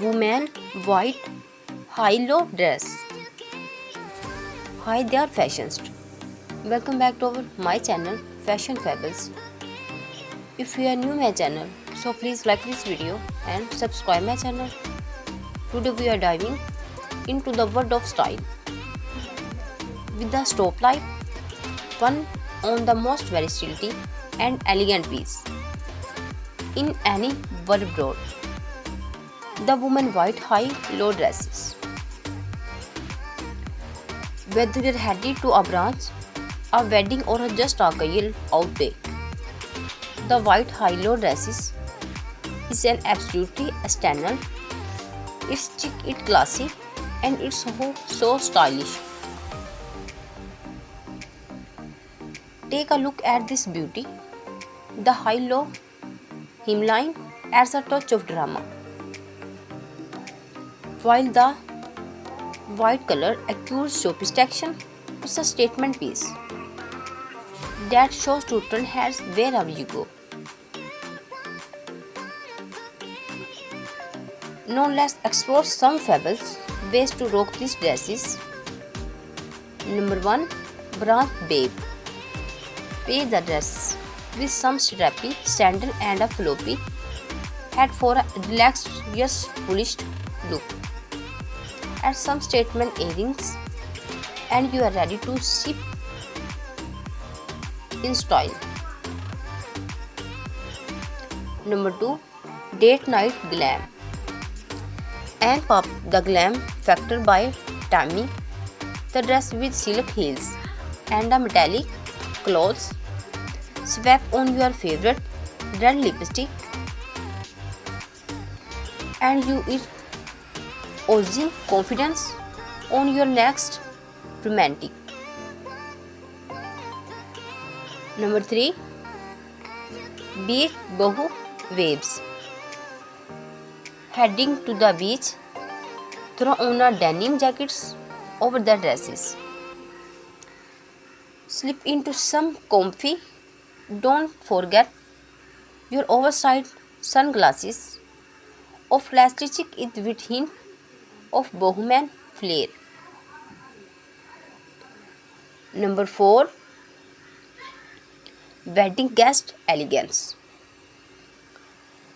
Woman white high-low dress. Hi there fashionist. Welcome back to my channel Fashion Fables. If you are new to my channel, so please like this video and subscribe my channel. Today we are diving into the world of style with the stoplight, one on the most versatility and elegant piece in any wardrobe. The woman white high-low dresses. Whether you're headed to a brunch, a wedding or just a casual out day, the white high-low dresses is an absolutely stunning. It's chic, it's classy, and it's so stylish. Take a look at this beauty. The high-low hemline adds a touch of drama, while the white color accentuates sophistication. It's a statement piece that shows to turn heads wherever you go. Now let's explore some fabulous ways to rock these dresses. Number 1. Branch Babe. Pair the dress with some strappy sandal and a floppy hat for a relaxed yet polished look. Add some statement earrings and you are ready to sip in style. Number 2. Date Night Glam. Amp up the glam factor by timing the dress with silk heels and a metallic clothes. Swap on your favorite red lipstick and you it oozing confidence on your next romantic. Number 3. Beach Boho Waves. Heading to the beach, throw on a denim jackets over the dresses. Slip into some comfy. Don't forget your oversized sunglasses or flashy chic it with hint of bohemian flair. Number 4. Wedding guest elegance.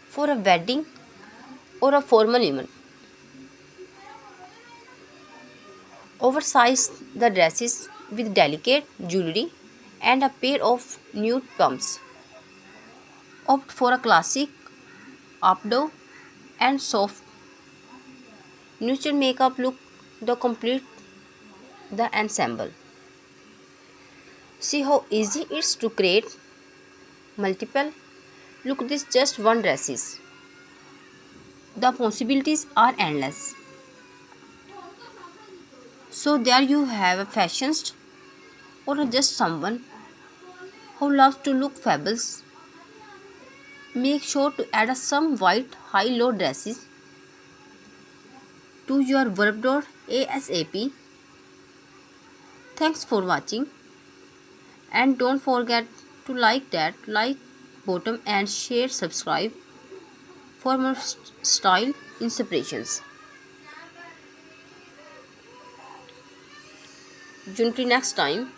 For a wedding or a formal event, oversize the dresses with delicate jewelry and a pair of nude pumps. Opt for a classic updo and soft neutral makeup look to complete the ensemble. See how easy it is to create multiple look this just one dresses. The possibilities are endless. So there you have a fashionist or just someone who loves to look fabulous. Make sure to add some white high-low dresses to your wardrobe ASAP. Thanks for watching and don't forget to like button and share subscribe for more style inspirations. Until next time.